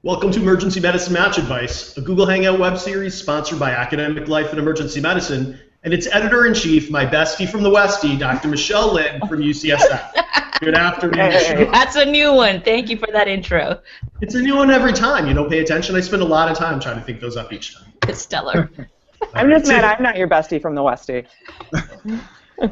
Welcome to Emergency Medicine Match Advice, a Google Hangout web series sponsored by Academic Life and Emergency Medicine, and its editor-in-chief, my bestie from the Westie, Dr. Michelle Lynn from UCSF. Good afternoon, Michelle. That's a new one. Thank you for that intro. It's a new one every time. You don't pay attention. I spend a lot of time trying to think those up each time. It's stellar. I'm just mad I'm not your bestie from the Westie.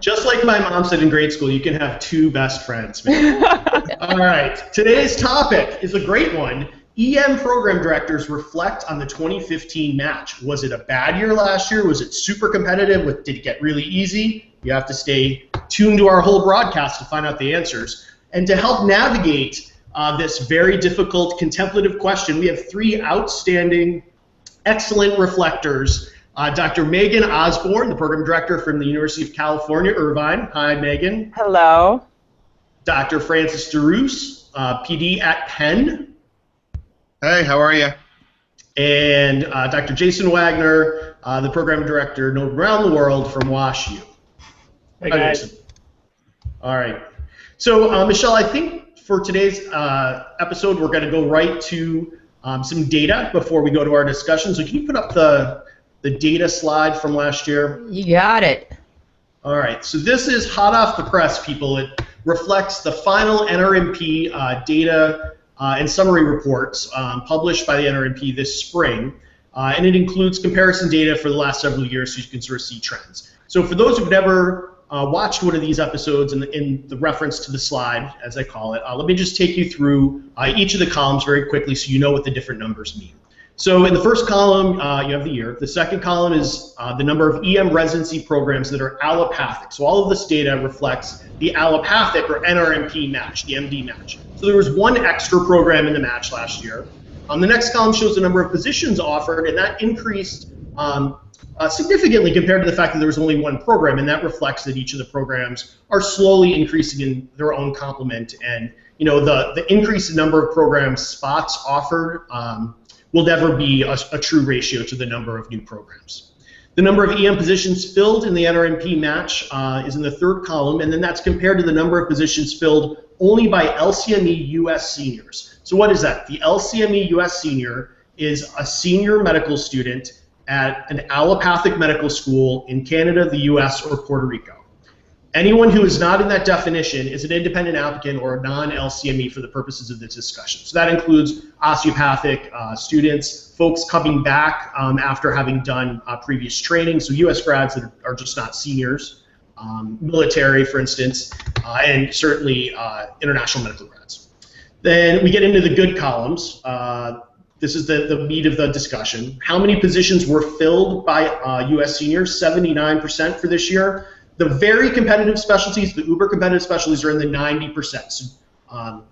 Just like my mom said in grade school, you can have two best friends. All right. Today's topic is a great one. EM program directors reflect on the 2015 match. Was it a bad year last year? Was it super competitive? Did it get really easy? You have to stay tuned to our whole broadcast to find out the answers. And to help navigate this very difficult contemplative question, we have three outstanding, excellent reflectors. Dr. Megan Osborn, the program director from the University of California, Irvine. Hi, Megan. Hello. Dr. Francis DeRoos, PD at Penn. Hey, how are you? And Dr. Jason Wagner, the program director known around the world from WashU. Hey, guys. All right. So, Michelle, I think for today's episode, we're going to go right to some data before we go to our discussion. So can you put up the data slide from last year? You got it. All right. So this is hot off the press, people. It reflects the final NRMP data and summary reports published by the NRMP this spring, and it includes comparison data for the last several years so you can sort of see trends. So for those who've never watched one of these episodes in the reference to the slide, as I call it, let me just take you through each of the columns very quickly so you know what the different numbers mean. So in the first column, you have the year. The second column is the number of EM residency programs that are allopathic. So all of this data reflects the allopathic or NRMP match, the MD match. So there was one extra program in the match last year. The next column shows the number of positions offered, and that increased significantly compared to the fact that there was only one program, and that reflects that each of the programs are slowly increasing in their own complement. And you know, the increase in number of program spots offered will never be a true ratio to the number of new programs. The number of EM positions filled in the NRMP match is in the third column, and then that's compared to the number of positions filled only by LCME US seniors. So what is that? The LCME US senior is a senior medical student at an allopathic medical school in Canada, the US, or Puerto Rico. Anyone who is not in that definition is an independent applicant or a non-LCME for the purposes of this discussion. So that includes osteopathic students, folks coming back after having done previous training, so US grads that are just not seniors, military, for instance, and certainly international medical grads. Then we get into the good columns. This is the meat of the discussion. How many positions were filled by US seniors? 79% for this year. The very competitive specialties, the uber competitive specialties, are in the 90%. So,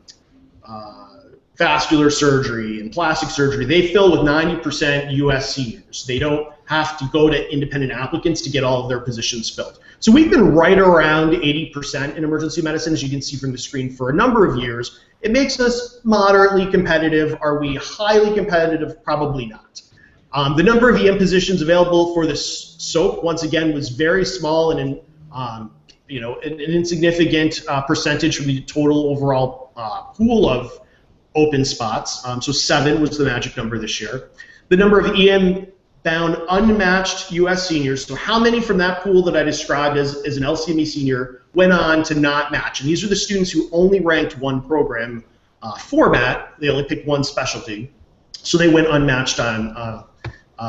vascular surgery and plastic surgery, they fill with 90% US seniors. They don't have to go to independent applicants to get all of their positions filled. So we've been right around 80% in emergency medicine, as you can see from the screen, for a number of years. It makes us moderately competitive. Are we highly competitive? Probably not. The number of EM positions available for this SOAP, once again, was very small and you know, an insignificant percentage from the total overall pool of open spots. So 7 was the magic number this year. The number of EM-bound unmatched US seniors, so how many from that pool that I described as an LCME senior went on to not match? And these are the students who only ranked one program format. They only picked one specialty. So they went unmatched on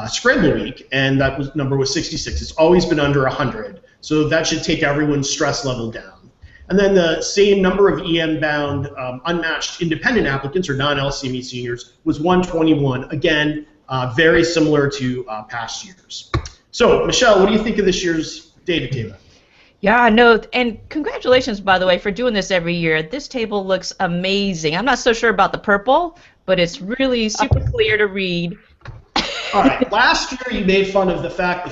Scramble Week, and that number was 66. It's always been under 100. So that should take everyone's stress level down. And then the same number of EM-bound unmatched independent applicants or non-LCME seniors was 121. Again, very similar to past years. So, Michelle, what do you think of this year's data table? Yeah, no, and congratulations, by the way, for doing this every year. This table looks amazing. I'm not so sure about the purple, but it's really super clear to read. All right, last year you made fun of the fact the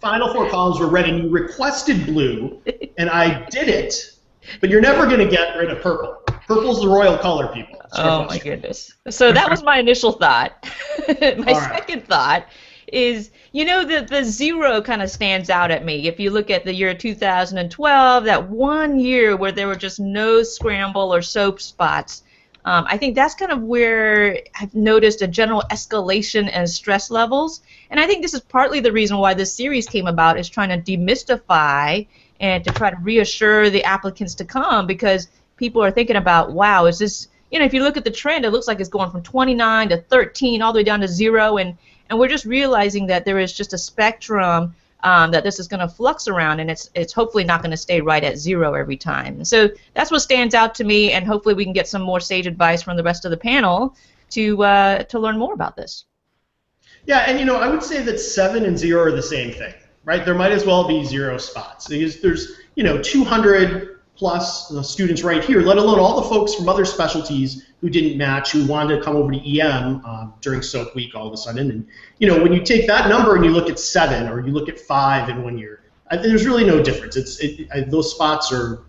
final 4 columns were red and you requested blue, and I did it, but you're never going to get rid of purple. Purple's the royal color, people. Oh my goodness. So that was my initial thought. My second thought is, you know, the 0 kind of stands out at me. If you look at the year 2012, that one year where there were just no scramble or soap spots, I think that's kind of where I've noticed a general escalation in stress levels, and I think this is partly the reason why this series came about, is trying to demystify and to try to reassure the applicants to come, because people are thinking about, wow, is this, if you look at the trend, it looks like it's going from 29 to 13 all the way down to 0, and we're just realizing that there is just a spectrum that this is going to flux around, and it's hopefully not going to stay right at 0 every time. So that's what stands out to me, and hopefully we can get some more sage advice from the rest of the panel to learn more about this. Yeah, and I would say that 7 and 0 are the same thing, right? There might as well be 0 spots. There's 200 plus students right here, let alone all the folks from other specialties who didn't match, who wanted to come over to EM during SOAP week all of a sudden. And when you take that number and you look at 7 or you look at 5 in 1 year, there's really no difference. Those spots are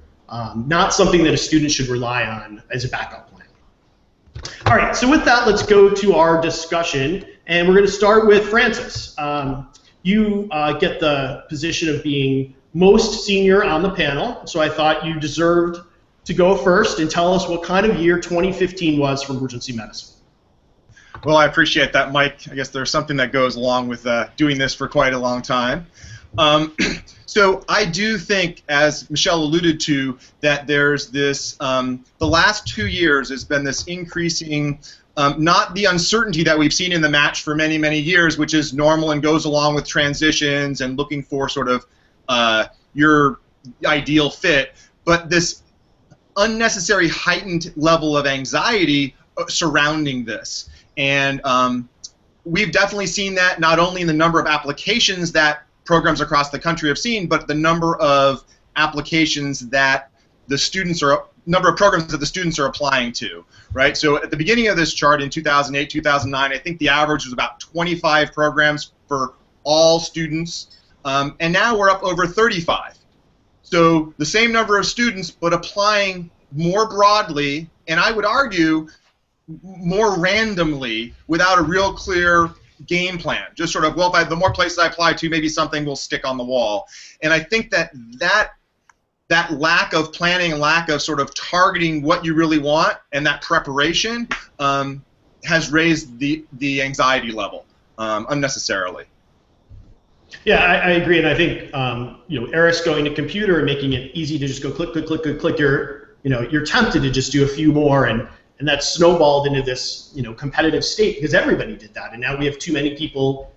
not something that a student should rely on as a backup plan. All right, so with that, let's go to our discussion, and we're going to start with Francis. You get the position of being most senior on the panel, so I thought you deserved to go first and tell us what kind of year 2015 was for emergency medicine. Well, I appreciate that, Mike. I guess there's something that goes along with doing this for quite a long time. So I do think, as Michelle alluded to, that there's this, the last 2 years has been this increasing, not the uncertainty that we've seen in the match for many, many years, which is normal and goes along with transitions and looking for sort of your ideal fit, but this unnecessary heightened level of anxiety surrounding this. And we've definitely seen that not only in the number of applications that programs across the country have seen, but the number of applications that the students are, number of programs that the students are applying to, right? So at the beginning of this chart in 2008, 2009, I think the average was about 25 programs for all students. And now we're up over 35. So the same number of students, but applying more broadly, and I would argue more randomly, without a real clear game plan. Just sort of, well, the more places I apply to, maybe something will stick on the wall. And I think that lack of planning and lack of sort of targeting what you really want and that preparation has raised the anxiety level unnecessarily. Yeah, I agree, and I think Eris going to computer and making it easy to just go click, click, click, click, click. You're tempted to just do a few more, and that snowballed into this competitive state because everybody did that, and now we have too many people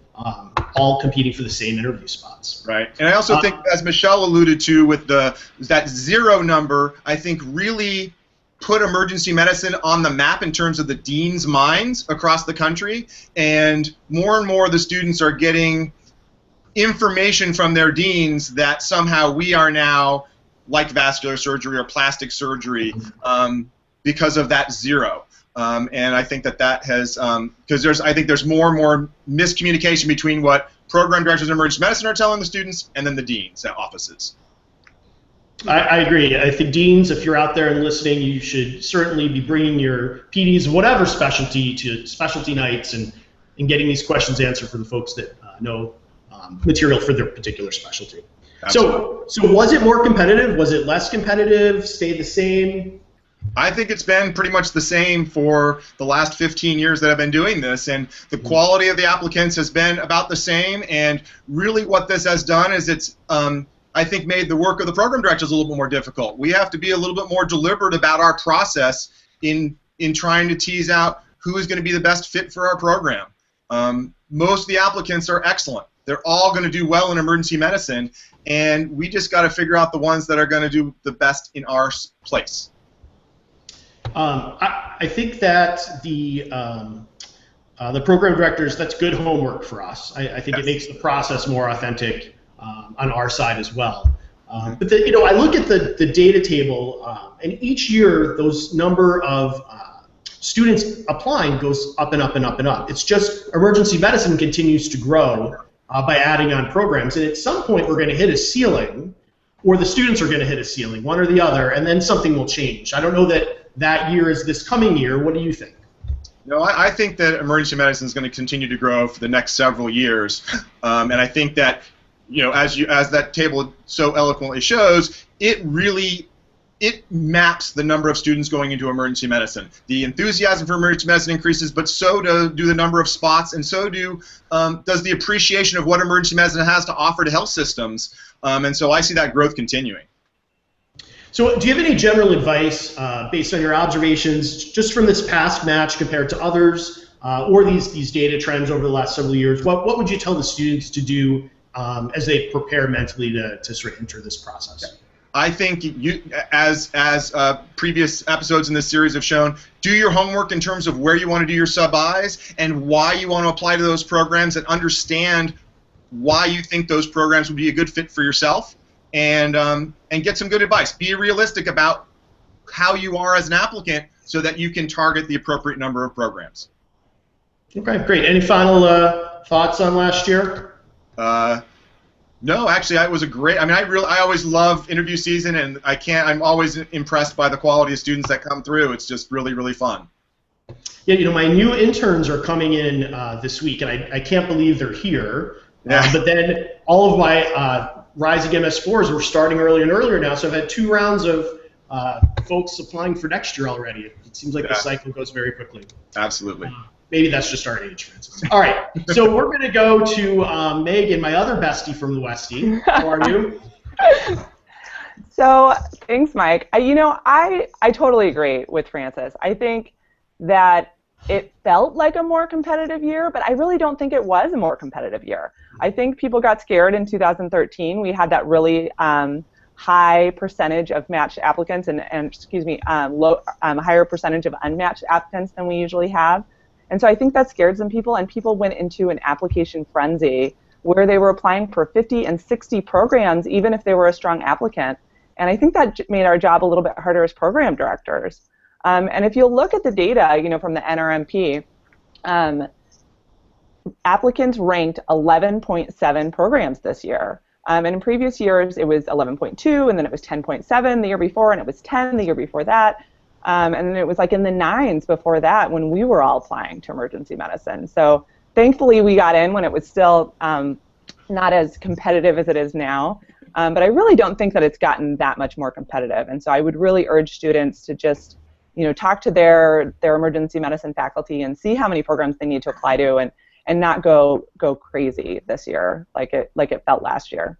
all competing for the same interview spots. Right, and I also think, as Michelle alluded to, with that 0 number, I think really put emergency medicine on the map in terms of the deans' minds across the country, and more of the students are getting information from their deans that somehow we are now like vascular surgery or plastic surgery because of that 0. And I think that has, because I think there's more and more miscommunication between what program directors in emergency medicine are telling the students and then the deans at offices. I agree. I think deans, if you're out there and listening, you should certainly be bringing your PDs, whatever specialty, to specialty nights and getting these questions answered for the folks that know material for their particular specialty. So was it more competitive? Was it less competitive? Stayed the same? I think it's been pretty much the same for the last 15 years that I've been doing this, and the quality of the applicants has been about the same, and really what this has done is it's I think made the work of the program directors a little bit more difficult. We have to be a little bit more deliberate about our process in trying to tease out who is going to be the best fit for our program. Most of the applicants are excellent. They're all going to do well in emergency medicine, and we just got to figure out the ones that are going to do the best in our place. I think that the program directors, that's good homework for us. I think it makes the process more authentic on our side as well. But I look at the data table, and each year those number of students applying goes up and up and up and up. It's just emergency medicine continues to grow by adding on programs, and at some point we're going to hit a ceiling, or the students are going to hit a ceiling, one or the other, and then something will change. I don't know that year is this coming year. What do you think? No, I think that emergency medicine is going to continue to grow for the next several years, and I think that as that table so eloquently shows, it really it maps the number of students going into emergency medicine. The enthusiasm for emergency medicine increases, but so do the number of spots, and so does the appreciation of what emergency medicine has to offer to health systems. And so I see that growth continuing. So do you have any general advice based on your observations just from this past match compared to others or these data trends over the last several years? What would you tell the students to do as they prepare mentally to sort of enter this process? I think you, as previous episodes in this series have shown, do your homework in terms of where you want to do your sub-Is and why you want to apply to those programs, and understand why you think those programs would be a good fit for yourself, and get some good advice. Be realistic about how you are as an applicant so that you can target the appropriate number of programs. Okay, great. Any final thoughts on last year? No, actually, it was a great. I mean, I always love interview season, and I'm always impressed by the quality of students that come through. It's just really, really fun. Yeah, you know, my new interns are coming in this week, and I can't believe they're here. Yeah. But then all of my rising MS4s are starting earlier and earlier now, so I've had 2 rounds of folks applying for next year already. It seems like the cycle goes very quickly. Absolutely. Maybe that's just our age, Francis. All right, so we're going to go to Megan, my other bestie from the Westie. How are you? So thanks, Mike. I totally agree with Francis. I think that it felt like a more competitive year, but I really don't think it was a more competitive year. I think people got scared in 2013. We had that really high percentage of matched applicants and higher percentage of unmatched applicants than we usually have. And so I think that scared some people, and people went into an application frenzy where they were applying for 50 and 60 programs, even if they were a strong applicant. And I think that made our job a little bit harder as program directors. And if you look at the data, from the NRMP, applicants ranked 11.7 programs this year. And in previous years, it was 11.2, and then it was 10.7 the year before, and it was 10 the year before that. And then it was like in the 9s before that when we were all applying to emergency medicine. So thankfully we got in when it was still not as competitive as it is now. But I really don't think that it's gotten that much more competitive. And so I would really urge students to just talk to their emergency medicine faculty and see how many programs they need to apply to, and not go crazy this year like it felt last year.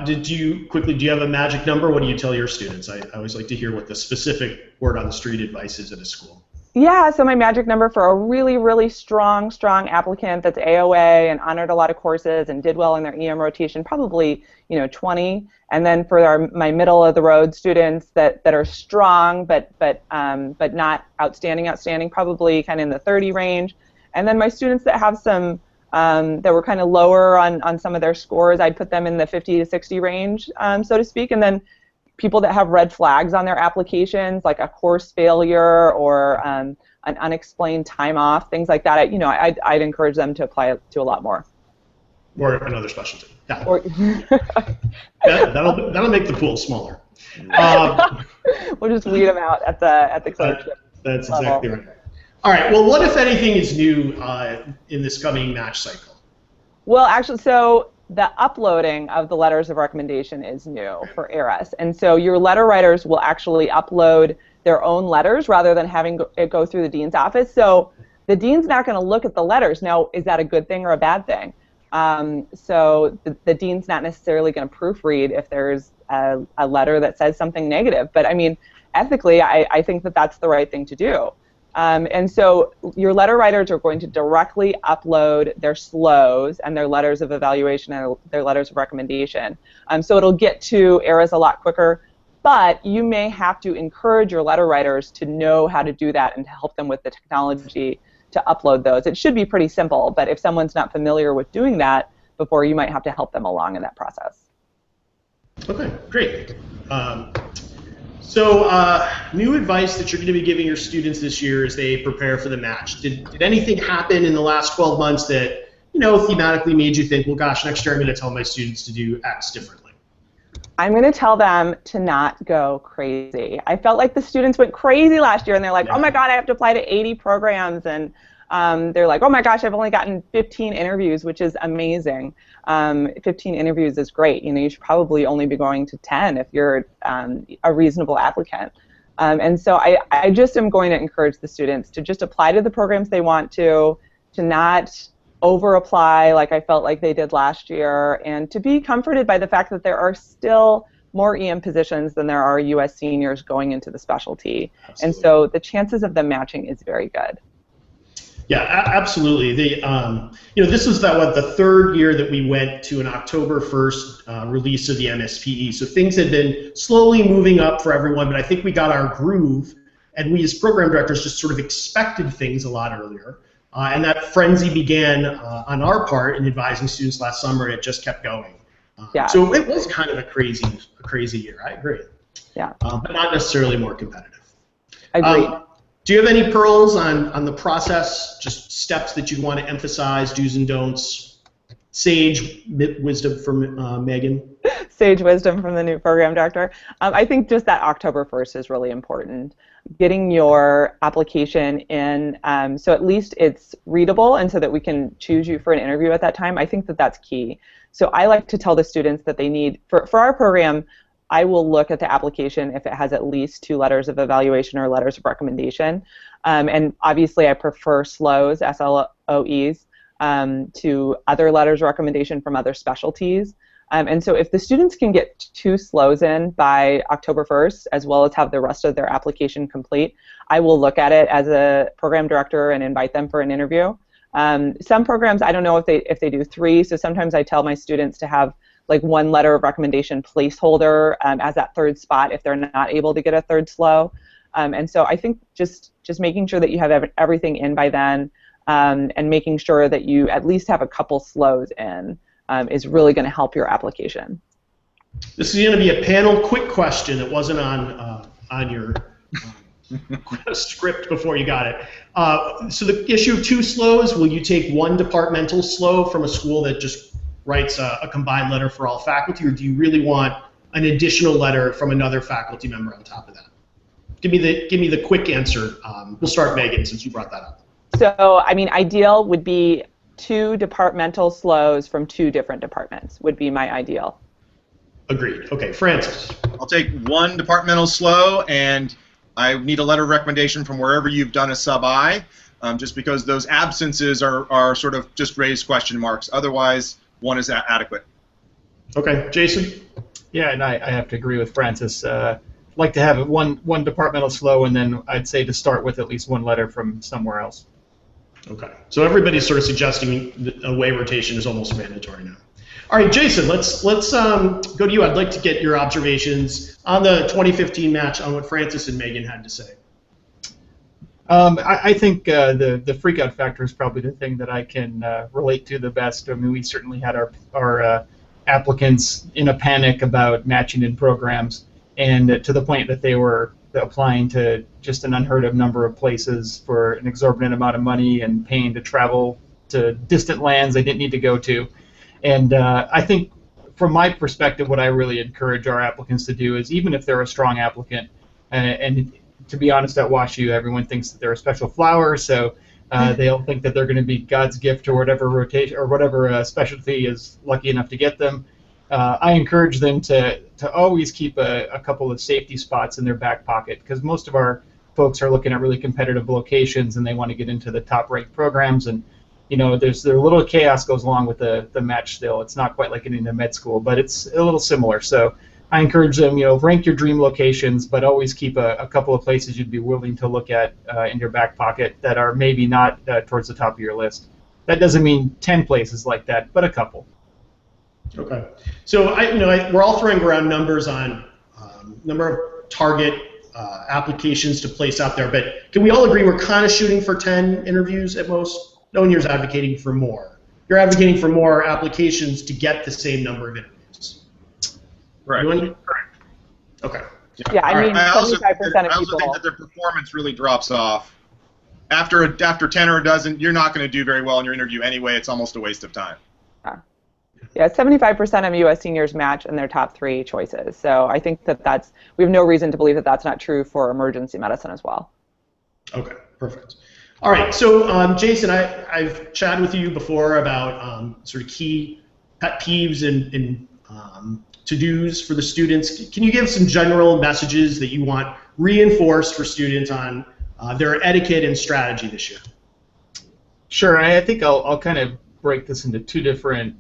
Do you have a magic number? What do you tell your students? I always like to hear what the specific word on the street advice is at a school. Yeah, so my magic number for a really, really strong applicant that's AOA and honored a lot of courses and did well in their EM rotation, probably 20. And then for my middle of the road students that are strong but not outstanding, probably kind of in the 30 range. And then my students that have some that were kind of lower on some of their scores, I'd put them in the 50 to 60 range, so to speak. And then people that have red flags on their applications, like a course failure or an unexplained time off, things like that, I'd encourage them to apply to a lot more. Or another specialty. Yeah. Or that'll make the pool smaller. We'll just weed them out at the clerkship That's level. exactly right. All right, well, what, if anything, is new in this coming match cycle? Well, actually, so the uploading of the letters of recommendation is new for ARIS. And so your letter writers will actually upload their own letters rather than having it go through the dean's office. So the dean's not going to look at the letters. Now, is that a good thing or a bad thing? So the dean's not necessarily going to proofread if there's a letter that says something negative. But, I mean, ethically, I think that that's the right thing to do. And so your letter writers are going to directly upload their SLOs and their letters of evaluation and their letters of recommendation. So it'll get to ARIS a lot quicker, but you may have to encourage your letter writers to know how to do that and to help them with the technology to upload those. It should be pretty simple, but if someone's not familiar with doing that before, you might have to help them along in that process. Okay, great. So new advice that you're going to be giving your students this year as they prepare for the match. Did anything happen in the last 12 months that, thematically made you think, well, gosh, next year I'm going to tell my students to do X differently? I'm going to tell them to not go crazy. I felt like the students went crazy last year, and they're like, oh my God, I have to apply to 80 programs, and they're like, oh my gosh, I've only gotten 15 interviews, which is amazing. 15 interviews is great. You know, you should probably only be going to 10 if you're a reasonable applicant. And so I just am going to encourage the students to just apply to the programs they want to not over-apply like I felt like they did last year, and to be comforted by the fact that there are still more EM positions than there are U.S. seniors going into the specialty. Absolutely. And so the chances of them matching is very good. Yeah, absolutely. This was the third year that we went to an October 1st release of the MSPE. So things had been slowly moving up for everyone, but I think we got our groove, and we as program directors just sort of expected things a lot earlier. And that frenzy began on our part in advising students last summer, and it just kept going. Yeah. So it was kind of a crazy year. I agree. Yeah. But not necessarily more competitive. Agreed. Do you have any pearls on the process, just steps that you want to emphasize, do's and don'ts, sage wisdom from Megan? Sage wisdom from the new program director. I think just that October 1st is really important. Getting your application in so at least it's readable and so that we can choose you for an interview at that time. I think that that's key. So I like to tell the students that they need, for our program, I will look at the application if it has at least 2 letters of evaluation or letters of recommendation. And obviously I prefer SLOEs, SLOEs, to other letters of recommendation from other specialties. And so if the students can get 2 SLOEs in by October 1st, as well as have the rest of their application complete, I will look at it as a program director and invite them for an interview. Some programs, I don't know if they do 3, so sometimes I tell my students to have like 1 letter of recommendation placeholder as that 3rd spot if they're not able to get a 3rd SLOE. And so I think just making sure that you have everything in by then and making sure that you at least have a couple SLOEs in is really going to help your application. This is going to be a panel quick question that wasn't on your script before you got it. So the issue of 2 SLOEs, will you take 1 departmental SLOE from a school that just writes a combined letter for all faculty, or do you really want an additional letter from another faculty member on top of that? Give me the quick answer. We'll start Megan, since you brought that up. So, I mean, ideal would be 2 departmental SLOEs from 2 different departments would be my ideal. Agreed. Okay, Francis. I'll take 1 departmental SLOE, and I need a letter of recommendation from wherever you've done a sub-I, just because those absences are sort of just raised question marks. Otherwise, 1 is adequate. Okay, Jason? Yeah, and I have to agree with Francis. I'd like to have one departmental SLOE, and then I'd say to start with at least 1 letter from somewhere else. Okay, so everybody's sort of suggesting that away rotation is almost mandatory now. All right, Jason, let's go to you. I'd like to get your observations on the 2015 match, on what Francis and Megan had to say. I think the freak-out factor is probably the thing that I can relate to the best. I mean, we certainly had our applicants in a panic about matching in programs, and to the point that they were applying to just an unheard of number of places for an exorbitant amount of money and paying to travel to distant lands they didn't need to go to. And I think, from my perspective, what I really encourage our applicants to do is, even if they're a strong applicant, and to be honest, at WashU, everyone thinks that they're a special flower, so they'll think that they're going to be God's gift to whatever rotation or whatever specialty is lucky enough to get them. I encourage them to always keep a couple of safety spots in their back pocket, because most of our folks are looking at really competitive locations and they want to get into the top-ranked programs, and you know, there's a little chaos goes along with the match still. It's not quite like getting into med school, but it's a little similar. So I encourage them, rank your dream locations, but always keep a couple of places you'd be willing to look at in your back pocket that are maybe not towards the top of your list. That doesn't mean 10 places like that, but a couple. Okay. So we're all throwing around numbers on number of target applications to place out there, but can we all agree we're kind of shooting for 10 interviews at most? No one here is advocating for more. You're advocating for more applications to get the same number of interviews. Right. Correct. Okay. Yeah, I mean, 75% of people. I also think that their performance really drops off. After 10 or a dozen, you're not going to do very well in your interview anyway. It's almost a waste of time. Yeah, 75% of U.S. seniors match in their top 3 choices. So I think that we have no reason to believe that that's not true for emergency medicine as well. Okay, perfect. All right, so Jason, I've chatted with you before about sort of key pet peeves and to-dos for the students. Can you give some general messages that you want reinforced for students on their etiquette and strategy this year? Sure, I think I'll kind of break this into two different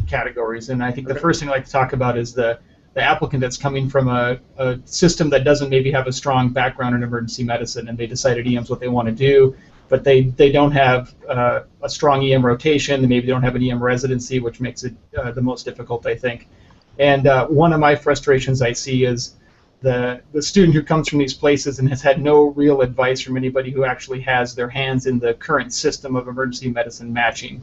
categories, and I think the first thing I like to talk about is the applicant that's coming from a system that doesn't maybe have a strong background in emergency medicine, and they decided EM's what they want to do, but they don't have a strong EM rotation, and maybe they don't have an EM residency, which makes it the most difficult, I think. And one of my frustrations I see is the student who comes from these places and has had no real advice from anybody who actually has their hands in the current system of emergency medicine matching.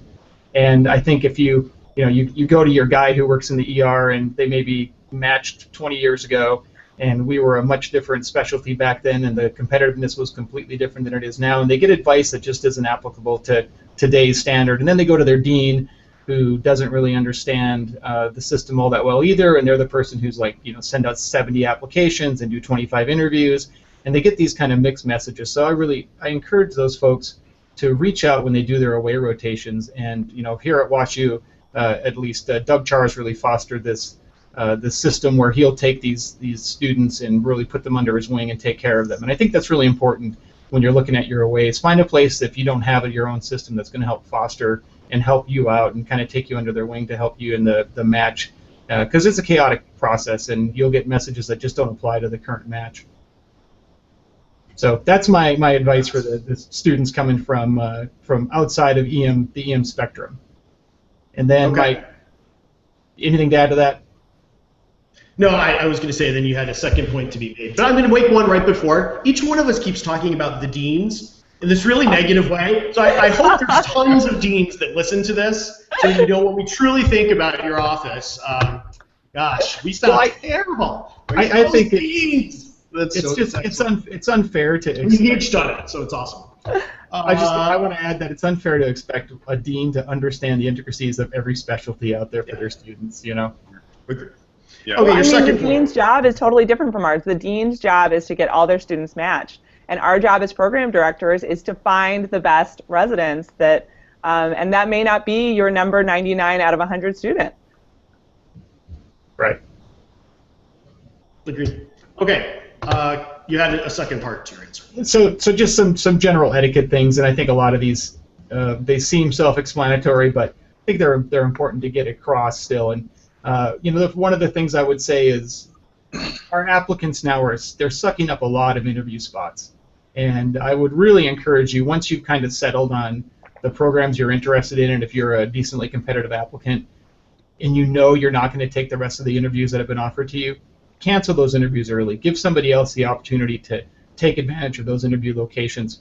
And I think if you go to your guy who works in the ER and they maybe matched 20 years ago, and we were a much different specialty back then, and the competitiveness was completely different than it is now, and they get advice that just isn't applicable to today's standard, and then they go to their dean who doesn't really understand the system all that well either, and they're the person who's like, send out 70 applications and do 25 interviews, and they get these kind of mixed messages. So I encourage those folks to reach out when they do their away rotations, and here at WashU, at least Doug Char's really fostered this system where he'll take these students and really put them under his wing and take care of them. And I think that's really important when you're looking at your aways. Find a place, if you don't have your own system, that's going to help foster and help you out and kind of take you under their wing to help you in the match, because it's a chaotic process and you'll get messages that just don't apply to the current match. So that's my advice for the students coming from outside of the EM spectrum. And then anything to add to that? No, I was going to say then you had a second point to be made. But I'm going to make one right before. Each one of us keeps talking about the deans in this really negative way. So I hope there's tons of deans that listen to this so you know what we truly think about your office. Gosh, we sound terrible. I think it's unfair to expect. We've each done it, so it's awesome. I want to add that it's unfair to expect a dean to understand the intricacies of every specialty out there for their students, Yeah. Okay, the dean's job is totally different from ours. The dean's job is to get all their students matched, and our job as program directors is to find the best residents that, and that may not be your number 99 out of 100 student. Right. Agreed. Okay, you had a second part to your answer. So just some general etiquette things, and I think a lot of these they seem self-explanatory, but I think they're important to get across still. And one of the things I would say is our applicants now they're sucking up a lot of interview spots, and I would really encourage you, once you've kind of settled on the programs you're interested in, and if you're a decently competitive applicant, and you're not going to take the rest of the interviews that have been offered to you, cancel those interviews early. Give somebody else the opportunity to take advantage of those interview locations.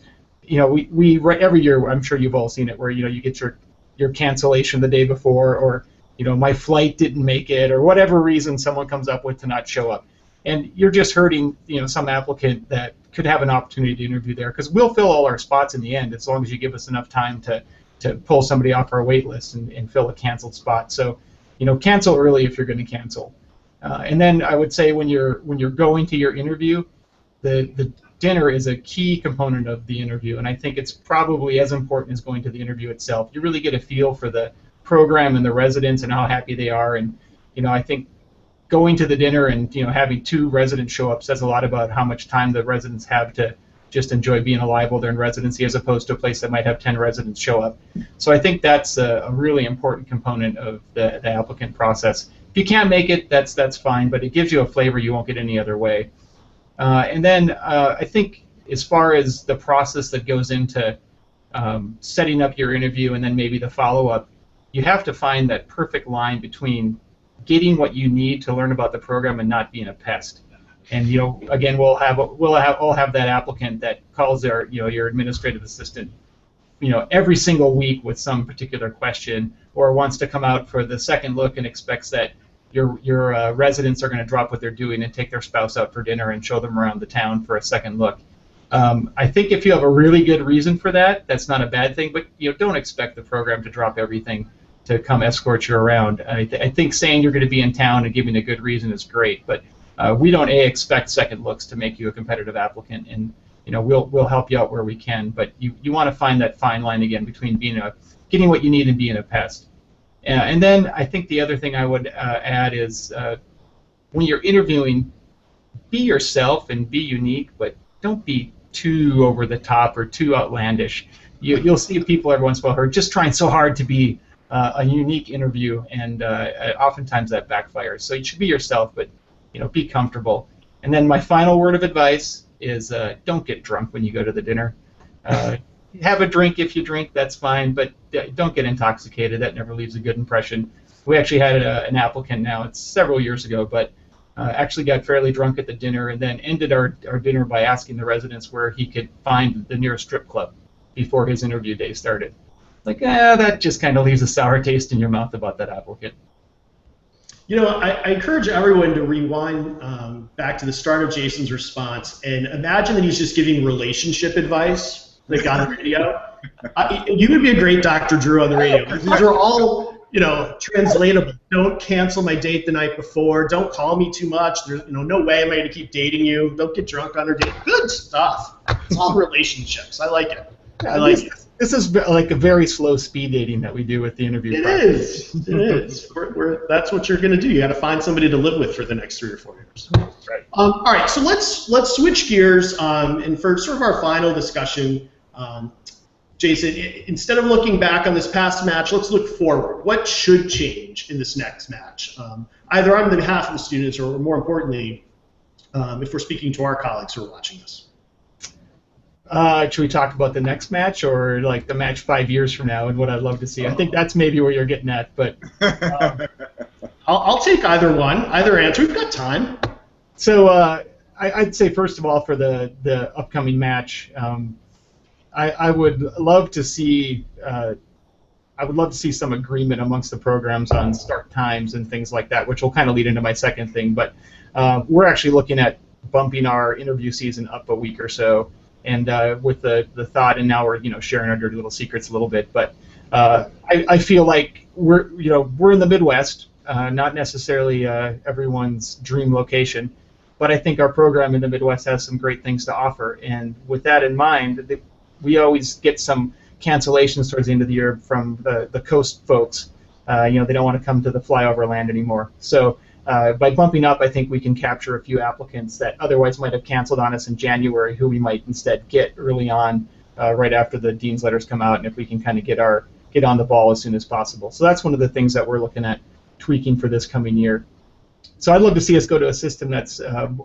We every year, I'm sure you've all seen it, where you get your cancellation the day before, or my flight didn't make it, or whatever reason someone comes up with to not show up. And you're just hurting some applicant that could have an opportunity to interview there, because we'll fill all our spots in the end as long as you give us enough time to pull somebody off our wait list and fill a canceled spot. So cancel early if you're going to cancel. And then I would say when you're going to your interview, the dinner is a key component of the interview, and I think it's probably as important as going to the interview itself. You really get a feel for the program and the residents and how happy they are, and I think going to the dinner and having 2 residents show up says a lot about how much time the residents have to just enjoy being alive while they're in residency, as opposed to a place that might have 10 residents show up. So I think that's a really important component of the applicant process. If you can't make it, that's fine, but it gives you a flavor you won't get any other way. And then I think as far as the process that goes into setting up your interview and then maybe the follow-up, you have to find that perfect line between getting what you need to learn about the program and not being a pest. And again, we'll all have that applicant that calls your administrative assistant, every single week with some particular question, or wants to come out for the second look and expects that your residents are going to drop what they're doing and take their spouse out for dinner and show them around the town for a second look. I think if you have a really good reason for that, that's not a bad thing, but don't expect the program to drop everything to come escort you around. I think saying you're going to be in town and giving a good reason is great, but we don't expect second looks to make you a competitive applicant, and we'll help you out where we can. But you want to find that fine line again between getting what you need and being a pest. And then I think the other thing I would add is when you're interviewing, be yourself and be unique, but don't be too over the top or too outlandish. You'll see people every once in a while who are just trying so hard to be a unique interview, and oftentimes that backfires. So you should be yourself, but be comfortable. And then my final word of advice is don't get drunk when you go to the dinner. Have a drink if you drink, that's fine, but don't get intoxicated. That never leaves a good impression. We actually had an applicant now, it's several years ago, but actually got fairly drunk at the dinner and then ended our dinner by asking the residents where he could find the nearest strip club before his interview day started. Like, that just kind of leaves a sour taste in your mouth about that applicant. I encourage everyone to rewind back to the start of Jason's response and imagine that he's just giving relationship advice like on the radio. You would be a great Dr. Drew on the radio. These are all, translatable. Don't cancel my date the night before. Don't call me too much. There's, no way am I going to keep dating you. Don't get drunk on our date. Good stuff. It's all relationships. I like it. I like it. This is like a very slow speed dating that we do with the interview process. It is. That's what you're going to do. You got to find somebody to live with for the next 3 or 4 years. Right. All right. So let's switch gears. And for sort of our final discussion, Jason, instead of looking back on this past match, let's look forward. What should change in this next match, either on behalf of the students or, more importantly, if we're speaking to our colleagues who are watching this? Should we talk about the next match or like the match 5 years from now and what I'd love to see? I think that's maybe where you're getting at, but I'll take either one, either answer. We've got time. So I'd say first of all for the upcoming match, I would love to see some agreement amongst the programs on start times and things like that, which will kind of lead into my second thing. But we're actually looking at bumping our interview season up a week or so. And with the thought, and now we're sharing our dirty little secrets a little bit, but I feel like we're in the Midwest, not necessarily everyone's dream location, but I think our program in the Midwest has some great things to offer. And with that in mind, we always get some cancellations towards the end of the year from the coast folks. They don't want to come to the flyover land anymore. So by bumping up, I think we can capture a few applicants that otherwise might have canceled on us in January, who we might instead get early on, right after the dean's letters come out, and if we can kind of get on the ball as soon as possible. So that's one of the things that we're looking at tweaking for this coming year. So I'd love to see us go to a system that's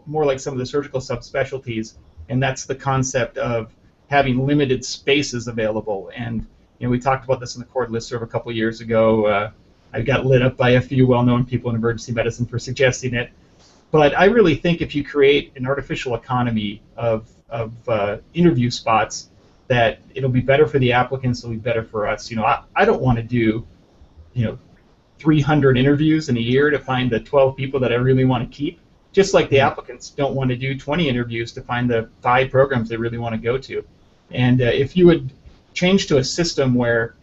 more like some of the surgical subspecialties, and that's the concept of having limited spaces available. And we talked about this in the Cord listserv a couple years ago. I got lit up by a few well-known people in emergency medicine for suggesting it. But I really think if you create an artificial economy of interview spots, that it'll be better for the applicants, it'll be better for us. I don't want to do 300 interviews in a year to find the 12 people that I really want to keep, just like the applicants don't want to do 20 interviews to find the 5 programs they really want to go to. And if you would change to a system where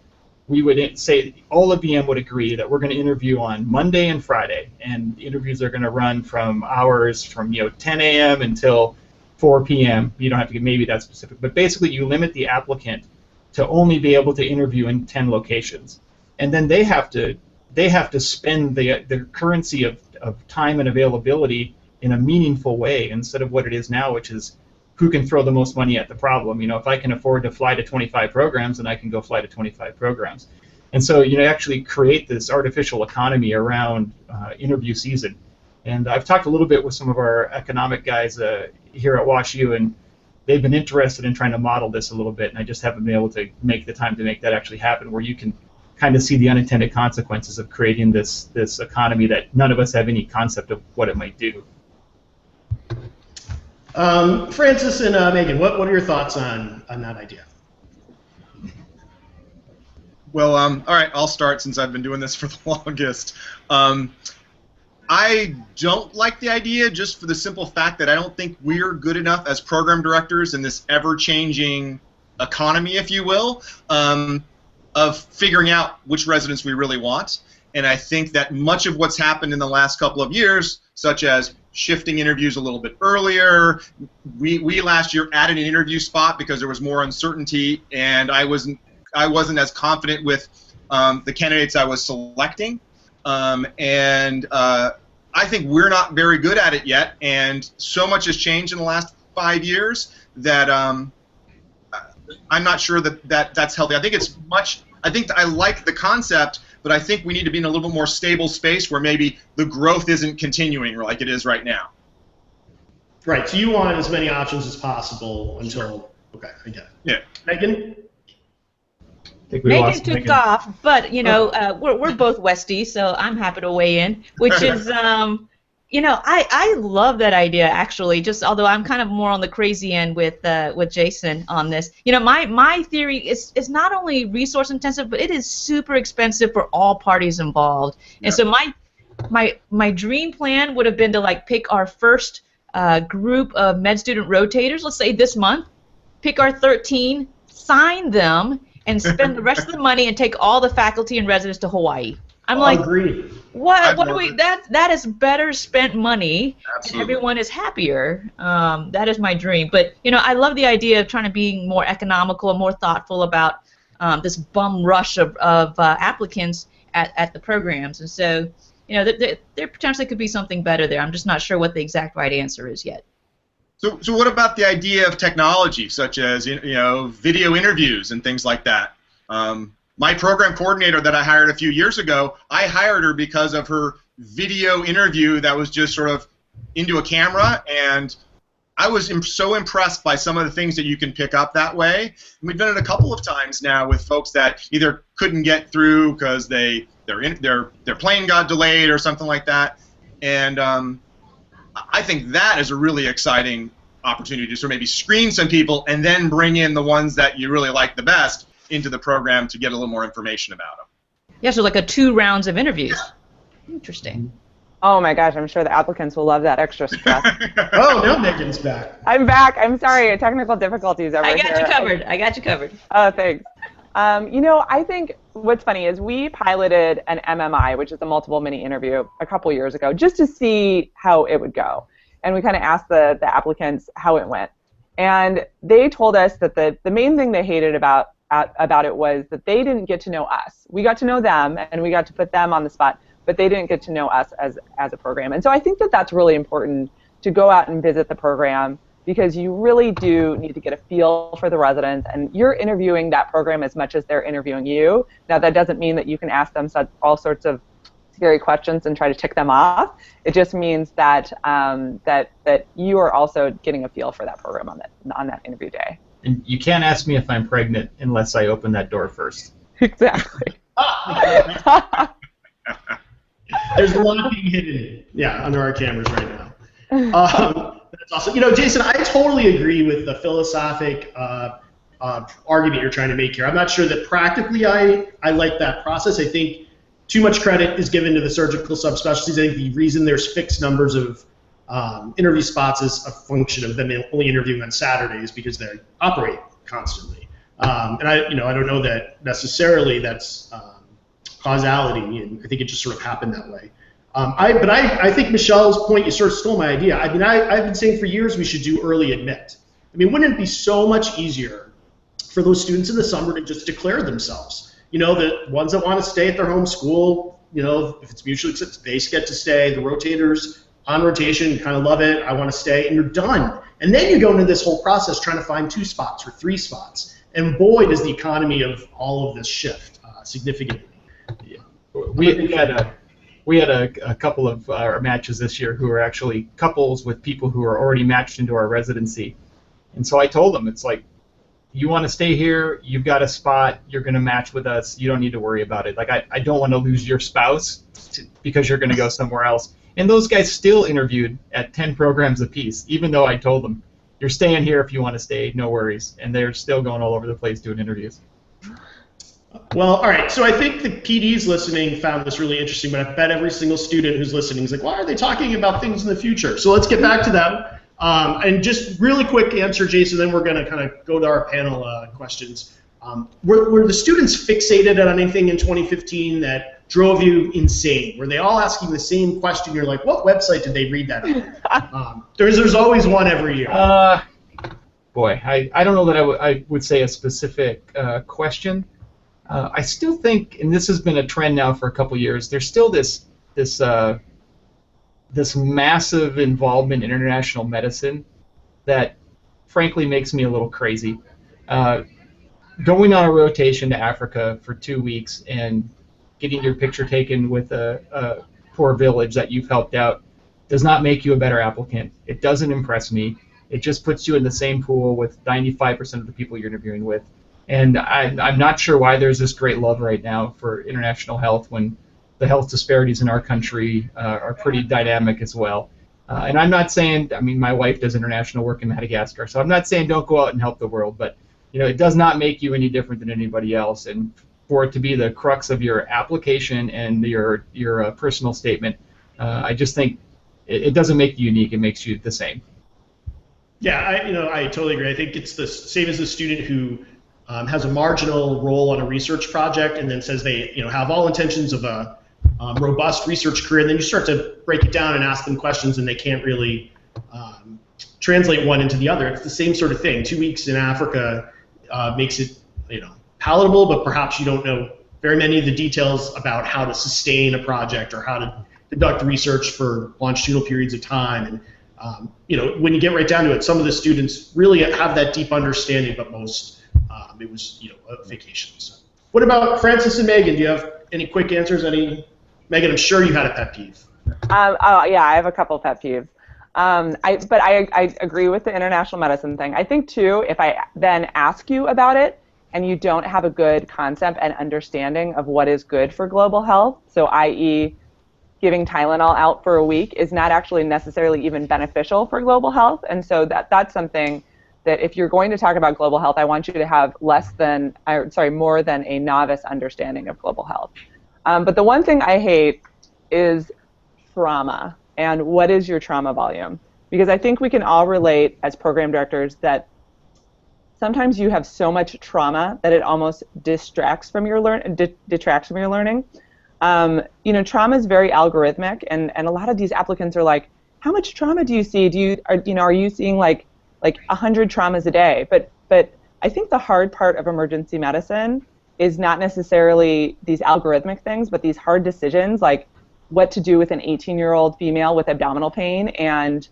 we would say all of VM would agree that we're going to interview on Monday and Friday, and interviews are going to run from hours from 10 a.m. until 4 p.m. You don't have to get maybe that specific, but basically you limit the applicant to only be able to interview in 10 locations, and then they have to spend the currency of time and availability in a meaningful way instead of what it is now, which is who can throw the most money at the problem. If I can afford to fly to 25 programs, then I can go fly to 25 programs. And so actually create this artificial economy around interview season. And I've talked a little bit with some of our economic guys here at WashU, and they've been interested in trying to model this a little bit, and I just haven't been able to make the time to make that actually happen, where you can kind of see the unintended consequences of creating this economy that none of us have any concept of what it might do. Francis and Megan, what are your thoughts on that idea? Well, all right, I'll start since I've been doing this for the longest. I don't like the idea just for the simple fact that I don't think we're good enough as program directors in this ever-changing economy, if you will, of figuring out which residents we really want. And I think that much of what's happened in the last couple of years, such as shifting interviews a little bit earlier. We last year added an interview spot because there was more uncertainty, and I wasn't as confident with the candidates I was selecting. I think we're not very good at it yet, and so much has changed in the last 5 years that I'm not sure that's healthy. I think I like the concept, but I think we need to be in a little bit more stable space where maybe the growth isn't continuing like it is right now. Right. So you want as many options as possible until. Sure. Okay, I get it. Yeah. Megan. Megan took off, but you know we're both Westies, so I'm happy to weigh in. Which is, you know, I love that idea actually. Just although I'm kind of more on the crazy end with Jason on this. You know, my theory is not only resource intensive, but it is super expensive for all parties involved. Yeah. And so my dream plan would have been to like pick our first group of med student rotators. Let's say this month, pick our 13, sign them, and spend the rest of the money and take all the faculty and residents to Hawaii. I'm like, agreed. What do we? That is better spent money. Absolutely. And everyone is happier. That is my dream. But you know, I love the idea of trying to be more economical and more thoughtful about this bum rush of applicants at the programs. And so, you know, there potentially could be something better there. I'm just not sure what the exact right answer is yet. So what about the idea of technology, such as video interviews and things like that? My program coordinator that I hired a few years ago, I hired her because of her video interview that was just sort of into a camera, and I was so impressed by some of the things that you can pick up that way. And we've done it a couple of times now with folks that either couldn't get through because their plane got delayed or something like that, and I think that is a really exciting opportunity to sort of maybe screen some people and then bring in the ones that you really like the best into the program to get a little more information about them. Yeah, so like 2 rounds of interviews. Interesting. Oh my gosh, I'm sure the applicants will love that extra stress. Oh, no, Megan's back. I'm back. I'm sorry, technical difficulties over here. I got you covered. I got you covered. Oh, thanks. You know, I think what's funny is we piloted an MMI, which is a multiple mini interview, a couple years ago, just to see how it would go. And we kind of asked the applicants how it went. And they told us that the main thing they hated about it was that they didn't get to know us. We got to know them, and we got to put them on the spot, but they didn't get to know us as a program. And so I think that that's really important to go out and visit the program, because you really do need to get a feel for the residents, and you're interviewing that program as much as they're interviewing you. Now, that doesn't mean that you can ask them all sorts of scary questions and try to tick them off. It just means that that you are also getting a feel for that program on that interview day. And you can't ask me if I'm pregnant unless I open that door first. Exactly. There's a lot being hidden, under our cameras right now. That's awesome. You know, Jason, I totally agree with the philosophic argument you're trying to make here. I'm not sure that practically I like that process. I think too much credit is given to the surgical subspecialties. I think the reason there's fixed numbers of interview spots is a function of them only interviewing on Saturdays because they operate constantly. And I don't know that necessarily that's causality, and I think it just sort of happened that way. But I think Michelle's point, you sort of stole my idea. I mean, I've been saying for years we should do early admit. I mean, wouldn't it be so much easier for those students in the summer to just declare themselves? You know, the ones that want to stay at their home school, you know, if it's mutually accepted, they get to stay. The rotators on rotation kind of love it. I want to stay, and you're done. And then you go into this whole process trying to find 2 spots or 3 spots. And boy, does the economy of all of this shift significantly. Yeah. We had a couple of our matches this year who were actually couples with people who are already matched into our residency. And so I told them, it's like, you want to stay here, you've got a spot, you're going to match with us, you don't need to worry about it. Like, I don't want to lose your spouse because you're going to go somewhere else. And those guys still interviewed at 10 programs apiece, even though I told them, you're staying here if you want to stay, no worries. And they're still going all over the place doing interviews. Well, all right, so I think the PDs listening found this really interesting, but I bet every single student who's listening is like, why are they talking about things in the future? So let's get back to them. And just really quick answer, Jason, then we're going to kind of go to our panel questions. Were the students fixated on anything in 2015 that drove you insane? Were they all asking the same question? You're like, what website did they read that on? There's always one every year. Boy, I don't know that I would say a specific question. I still think, and this has been a trend now for a couple years, there's still this massive involvement in international medicine that frankly makes me a little crazy. Going on a rotation to Africa for 2 weeks and getting your picture taken with a poor village that you've helped out does not make you a better applicant. It doesn't impress me. It just puts you in the same pool with 95% of the people you're interviewing with. And I'm not sure why there's this great love right now for international health when the health disparities in our country are pretty dynamic as well. And I'm not saying, I mean, my wife does international work in Madagascar, so I'm not saying don't go out and help the world, but it does not make you any different than anybody else. And for it to be the crux of your application and your personal statement, I just think it doesn't make you unique. It makes you the same. Yeah, I totally agree. I think it's the same as the student who has a marginal role on a research project and then says they have all intentions of a robust research career, and then you start to break it down and ask them questions and they can't really translate one into the other. It's the same sort of thing. 2 weeks in Africa makes it palatable, but perhaps you don't know very many of the details about how to sustain a project or how to conduct research for longitudinal periods of time. And when you get right down to it, some of the students really have that deep understanding, but most it was a vacation. So. What about Francis and Megan? Do you have any quick answers? Megan, I'm sure you had a pet peeve. Yeah, I have a couple pet peeves. But I agree with the international medicine thing. I think too, if I then ask you about it and you don't have a good concept and understanding of what is good for global health, so i.e. giving Tylenol out for a week is not actually necessarily even beneficial for global health, and so that's something that if you're going to talk about global health, I want you to have more than a novice understanding of global health. But the one thing I hate is trauma. And what is your trauma volume? Because I think we can all relate as program directors that sometimes you have so much trauma that it almost detracts from your learning. Trauma is very algorithmic, and a lot of these applicants are like, how much trauma do you see? Are you seeing like 100 traumas a day? But I think the hard part of emergency medicine is not necessarily these algorithmic things, but these hard decisions like what to do with an 18-year-old female with abdominal pain, and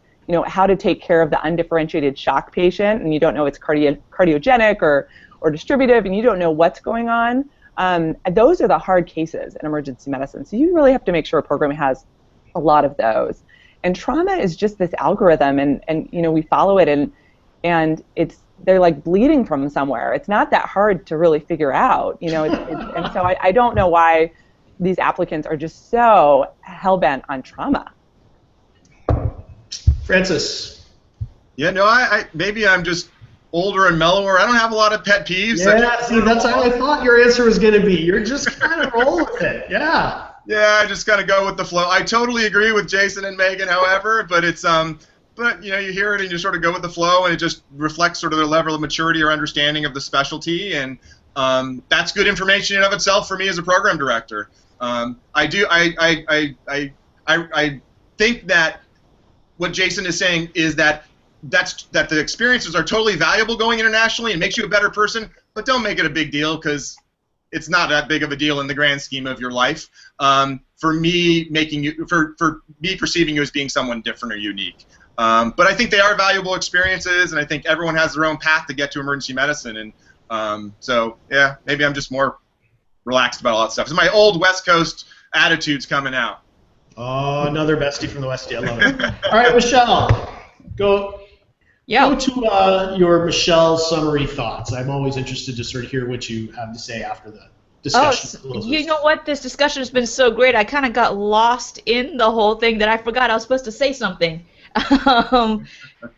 how to take care of the undifferentiated shock patient, and you don't know it's cardiogenic or distributive, and you don't know what's going on. Those are the hard cases in emergency medicine. So you really have to make sure a program has a lot of those. And trauma is just this algorithm, and we follow it, and they're like bleeding from somewhere. It's not that hard to really figure out, and so I don't know why these applicants are just so hell-bent on trauma. Francis. Yeah, no, I maybe I'm just older and mellower. I don't have a lot of pet peeves. Yeah, see, that's how I thought your answer was going to be. You're just kind of roll with it. Yeah. Yeah, I just kind of go with the flow. I totally agree with Jason and Megan, however, but it's but you hear it and you sort of go with the flow, and it just reflects sort of their level of maturity or understanding of the specialty, and that's good information in and of itself for me as a program director. I think that what Jason is saying is that the experiences are totally valuable going internationally and makes you a better person, but don't make it a big deal because it's not that big of a deal in the grand scheme of your life. For me, for me perceiving you as being someone different or unique. But I think they are valuable experiences, and I think everyone has their own path to get to emergency medicine, and so yeah, maybe I'm just more relaxed about all that stuff. So my old West Coast attitude's coming out. Oh, another bestie from the Westie. I love it. All right, Michelle, go to your Michelle summary thoughts. I'm always interested to sort of hear what you have to say after the discussion. You know what? This discussion has been so great. I kind of got lost in the whole thing that I forgot I was supposed to say something.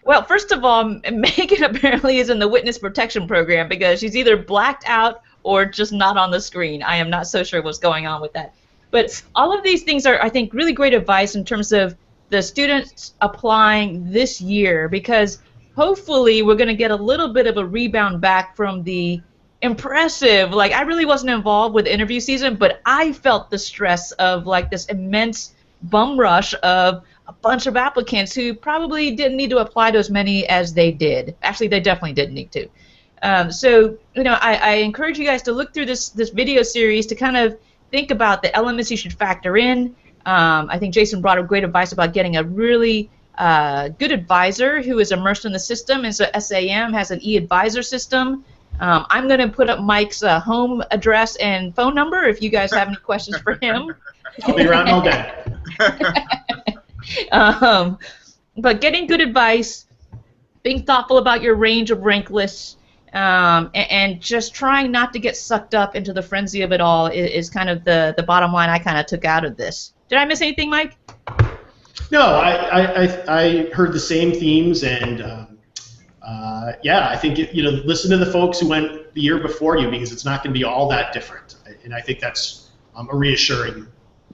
Well, first of all, Megan apparently is in the witness protection program because she's either blacked out or just not on the screen. I am not so sure what's going on with that. But all of these things are, I think, really great advice in terms of the students applying this year, because hopefully we're going to get a little bit of a rebound back from the impressive. Like, I really wasn't involved with interview season, but I felt the stress of like this immense bum rush of a bunch of applicants who probably didn't need to apply to as many as they did. Actually, they definitely didn't need to. So, you know, I encourage you guys to look through this video series to kind of think about the elements you should factor in. I think Jason brought up great advice about getting a really good advisor who is immersed in the system, and so SAM has an e-advisor system. I'm going to put up Mike's home address and phone number if you guys have any questions for him. I'll be around all day. But getting good advice, being thoughtful about your range of rank lists, and just trying not to get sucked up into the frenzy of it all is kind of the bottom line I kind of took out of this. Did I miss anything, Mike? No, I heard the same themes, and yeah, I think listen to the folks who went the year before you, because it's not going to be all that different, and I think that's a reassuring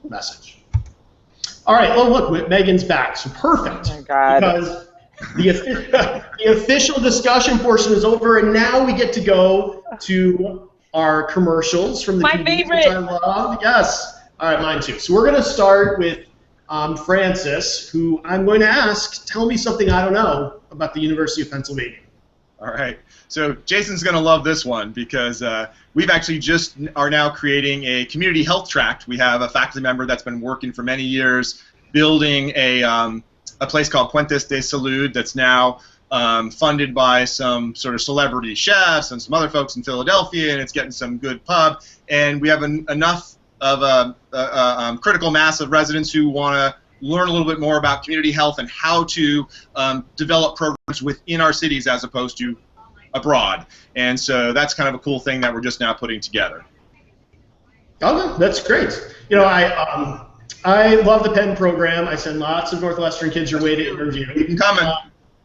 message. All right, well, look, Megan's back, so perfect. Oh my God. Because the official discussion portion is over, and now we get to go to our commercials from the My TV, favorite. which I love. Yes. All right, mine too. So we're going to start with Francis, who I'm going to ask, tell me something I don't know about the University of Pennsylvania. All right. So Jason's going to love this one, because we've actually just are now creating a community health tract. We have a faculty member that's been working for many years building a place called Puentes de Salud that's now funded by some sort of celebrity chefs and some other folks in Philadelphia, and it's getting some good pub. And we have enough of a critical mass of residents who want to learn a little bit more about community health and how to develop programs within our cities as opposed to abroad. And so that's kind of a cool thing that we're just now putting together. Okay, that's great. You know, I love the Penn program. I send lots of Northwestern kids your way to interview. Keep them coming.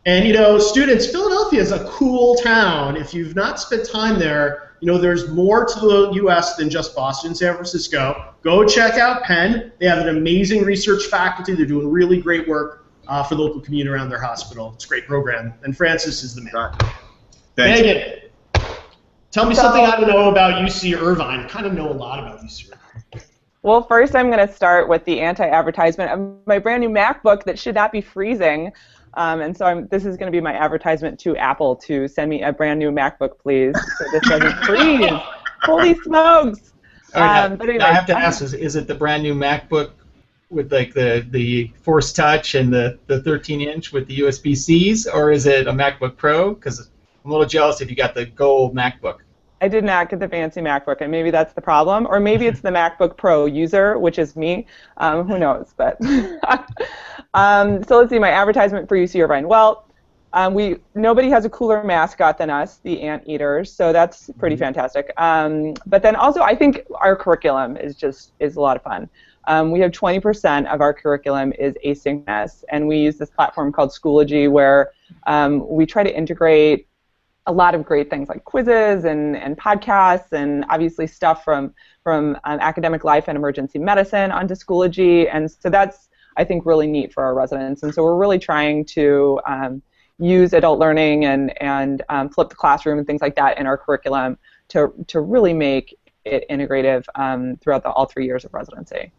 And, you know, students, Philadelphia is a cool town. If you've not spent time there, you know, there's more to the U.S. than just Boston and San Francisco. Go check out Penn. They have an amazing research faculty. They're doing really great work for the local community around their hospital. It's a great program. And Francis is the man. Right. Thanks. Megan, tell me something I don't know about UC Irvine. I kind of know a lot about UC Irvine. Well, first I'm going to start with the anti-advertisement of my brand new MacBook that should not be freezing. And so this is going to be my advertisement to Apple to send me a brand new MacBook, please, so this doesn't freeze. Holy smokes! Right, But anyway, I have to ask, is it the brand new MacBook with like the Force Touch and the 13-inch with the USB-Cs, or is it a MacBook Pro? Because I'm a little jealous if you got the gold MacBook. I did not get the fancy MacBook, and maybe that's the problem. Or maybe it's the MacBook Pro user, which is me. Who knows? But so let's see, my advertisement for UC Irvine. Well, nobody has a cooler mascot than us, the Anteaters, so that's pretty fantastic. But then also, I think our curriculum is a lot of fun. We have 20% of our curriculum is asynchronous, and we use this platform called Schoology, where we try to integrate a lot of great things like quizzes and podcasts and obviously stuff from academic life and emergency medicine onto Schoology, and so that's, I think, really neat for our residents. And so we're really trying to use adult learning and flip the classroom and things like that in our curriculum to really make it integrative throughout all 3 years of residency.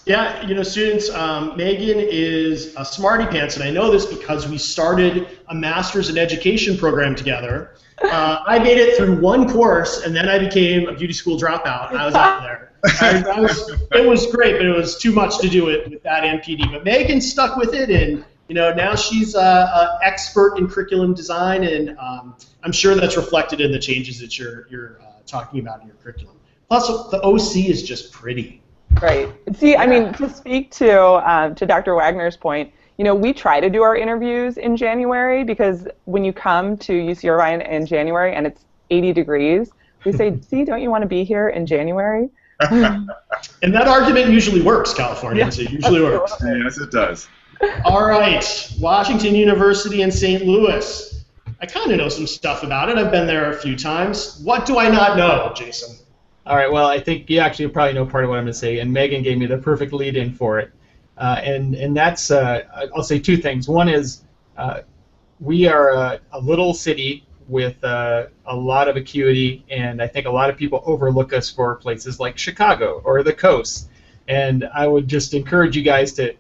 Yeah, you know, students, Megan is a smarty pants, and I know this because we started a master's in education program together. I made it through one course, and then I became a beauty school dropout, and I was out there. It was great, but it was too much to do it with that and PD. But Megan stuck with it, and you know, now she's an expert in curriculum design, and I'm sure that's reflected in the changes that you're talking about in your curriculum. Plus, the OC is just pretty. Right. See, I mean, to speak to Dr. Wagner's point, you know, we try to do our interviews in January because when you come to UC Irvine in January and it's 80 degrees, we say, see, don't you want to be here in January? And that argument usually works, Californians. It usually works. Yes, it does. All right, Washington University in St. Louis. I kind of know some stuff about it. I've been there a few times. What do I not know, Jason? All right, well, I think you actually probably know part of what I'm going to say, and Megan gave me the perfect lead-in for it. And that's, I'll say two things. One is we are a little city with a lot of acuity, and I think a lot of people overlook us for places like Chicago or the coast. And I would just encourage you guys to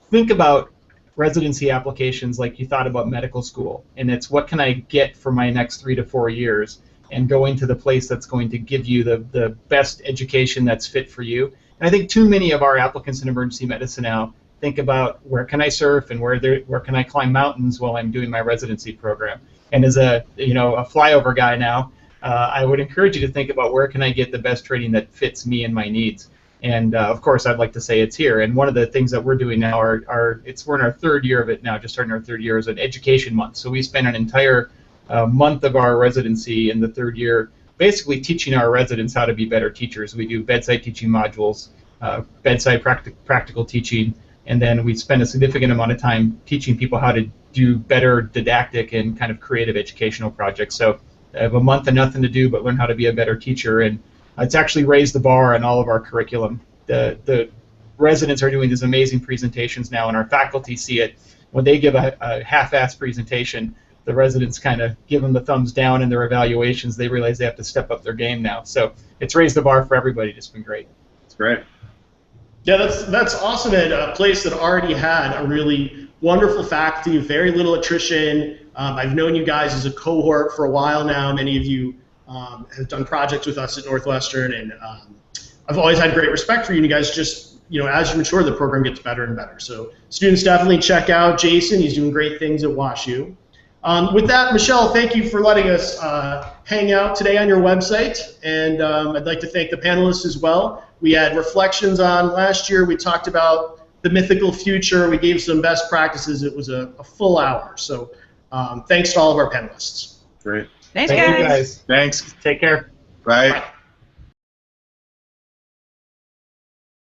think about residency applications like you thought about medical school, and it's what can I get for my next 3 to 4 years, and go into the place that's going to give you the best education that's fit for you. And I think too many of our applicants in emergency medicine now think about where can I surf and where can I climb mountains while I'm doing my residency program. And as a flyover guy now, I would encourage you to think about where can I get the best training that fits me and my needs. And of course, I'd like to say it's here. And one of the things that we're doing now we're in our third year of it now, just starting our third year, is an education month. So we spend an entire month of our residency in the third year basically teaching our residents how to be better teachers. We do bedside teaching modules, bedside practical teaching, and then we spend a significant amount of time teaching people how to do better didactic and kind of creative educational projects. So I have a month of nothing to do but learn how to be a better teacher, and it's actually raised the bar on all of our curriculum. The residents are doing these amazing presentations now, and our faculty see it. When they give a half-assed presentation, the residents kind of give them the thumbs down in their evaluations. They realize they have to step up their game now. So it's raised the bar for everybody. It's been great. That's great. Yeah, that's awesome at a place that already had a really wonderful faculty, very little attrition. I've known you guys as a cohort for a while now. Many of you have done projects with us at Northwestern, and I've always had great respect for you. And you guys just, as you mature, the program gets better and better. So students definitely check out Jason. He's doing great things at WashU. With that, Michelle, thank you for letting us hang out today on your website, and I'd like to thank the panelists as well. We had reflections on last year. We talked about the mythical future. We gave some best practices. It was a full hour. So thanks to all of our panelists. Great. Thanks, Thank you guys. Thanks. Take care. Bye. Bye.